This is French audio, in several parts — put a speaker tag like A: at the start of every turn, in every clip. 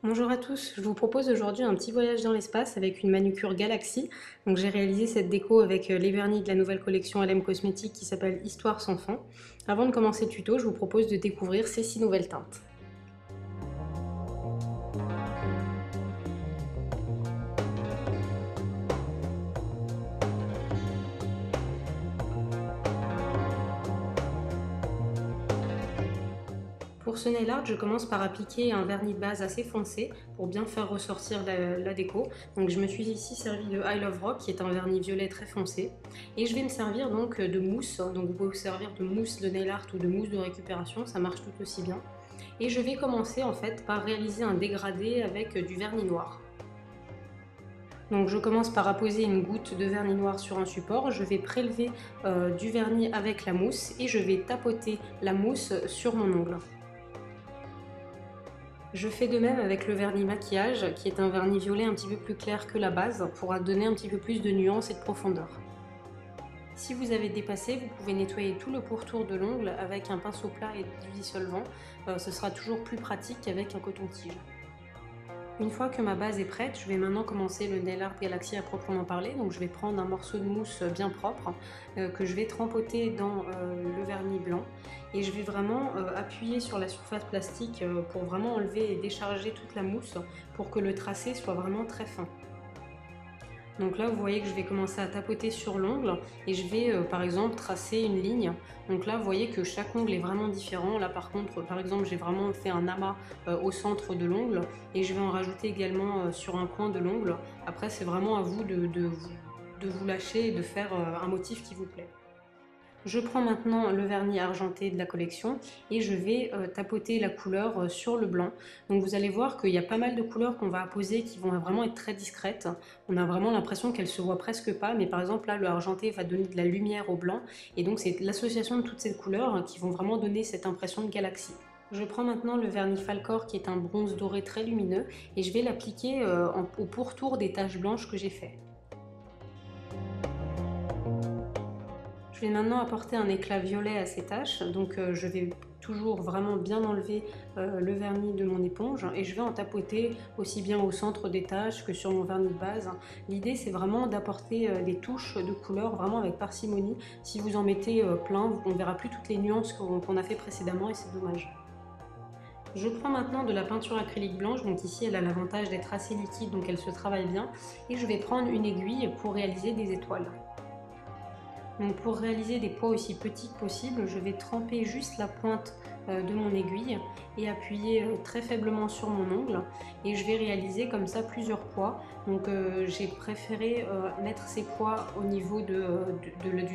A: Bonjour à tous, je vous propose aujourd'hui un petit voyage dans l'espace avec une manucure Galaxy. Donc j'ai réalisé cette déco avec les vernis de la nouvelle collection LM Cosmétiques qui s'appelle Histoire sans fin. Avant de commencer le tuto, je vous propose de découvrir ces 6 nouvelles teintes. Pour ce nail art, je commence par appliquer un vernis de base assez foncé pour bien faire ressortir la déco. Donc je me suis ici servi de I Love Rock qui est un vernis violet très foncé. Et je vais me servir donc de mousse. Donc vous pouvez vous servir de mousse de nail art ou de mousse de récupération, ça marche tout aussi bien. Et je vais commencer en fait par réaliser un dégradé avec du vernis noir. Donc je commence par apposer une goutte de vernis noir sur un support, je vais prélever du vernis avec la mousse et je vais tapoter la mousse sur mon ongle. Je fais de même avec le vernis maquillage, qui est un vernis violet un petit peu plus clair que la base, pour donner un petit peu plus de nuances et de profondeur. Si vous avez dépassé, vous pouvez nettoyer tout le pourtour de l'ongle avec un pinceau plat et du dissolvant. Ce sera toujours plus pratique qu'avec un coton-tige. Une fois que ma base est prête, je vais maintenant commencer le Nail Art Galaxy à proprement parler. Donc je vais prendre un morceau de mousse bien propre que je vais trempoter dans le vernis blanc et je vais vraiment appuyer sur la surface plastique pour vraiment enlever et décharger toute la mousse pour que le tracé soit vraiment très fin. Donc là, vous voyez que je vais commencer à tapoter sur l'ongle et je vais par exemple tracer une ligne. Donc là, vous voyez que chaque ongle est vraiment différent. Là, par contre, par exemple, j'ai vraiment fait un amas au centre de l'ongle et je vais en rajouter également sur un coin de l'ongle. Après, c'est vraiment à vous de vous lâcher et de faire un motif qui vous plaît. Je prends maintenant le vernis argenté de la collection et je vais tapoter la couleur sur le blanc. Donc vous allez voir qu'il y a pas mal de couleurs qu'on va apposer qui vont vraiment être très discrètes. On a vraiment l'impression qu'elles se voient presque pas, mais par exemple là le argenté va donner de la lumière au blanc et donc c'est l'association de toutes ces couleurs qui vont vraiment donner cette impression de galaxie. Je prends maintenant le vernis Falcor qui est un bronze doré très lumineux et je vais l'appliquer au pourtour des taches blanches que j'ai fait. Je vais maintenant apporter un éclat violet à ces taches, donc je vais toujours vraiment bien enlever le vernis de mon éponge et je vais en tapoter aussi bien au centre des taches que sur mon vernis de base. L'idée c'est vraiment d'apporter des touches de couleur vraiment avec parcimonie. Si vous en mettez plein, on ne verra plus toutes les nuances qu'on a fait précédemment et c'est dommage. Je prends maintenant de la peinture acrylique blanche, donc ici elle a l'avantage d'être assez liquide donc elle se travaille bien et je vais prendre une aiguille pour réaliser des étoiles. Donc pour réaliser des pois aussi petits que possible, je vais tremper juste la pointe de mon aiguille et appuyer très faiblement sur mon ongle et je vais réaliser comme ça plusieurs pois. Donc j'ai préféré mettre ces pois au niveau du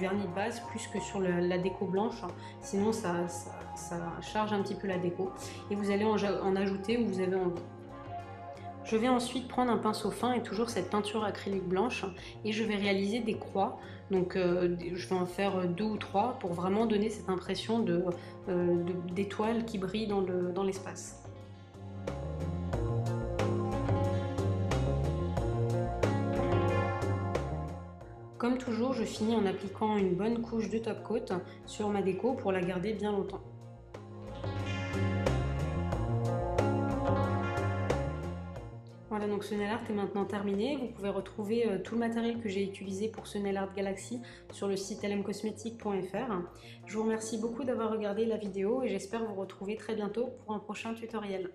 A: vernis de base plus que sur la déco blanche, sinon ça charge un petit peu la déco et vous allez en ajouter où vous avez envie. Je vais ensuite prendre un pinceau fin et toujours cette peinture acrylique blanche et je vais réaliser des croix. Donc je vais en faire 2 ou 3 pour vraiment donner cette impression d'étoiles qui brillent dans l'espace. Comme toujours, je finis en appliquant une bonne couche de top coat sur ma déco pour la garder bien longtemps. Voilà, donc ce nail art est maintenant terminé. Vous pouvez retrouver tout le matériel que j'ai utilisé pour ce nail art Galaxy sur le site lmcosmetic.fr. Je vous remercie beaucoup d'avoir regardé la vidéo et j'espère vous retrouver très bientôt pour un prochain tutoriel.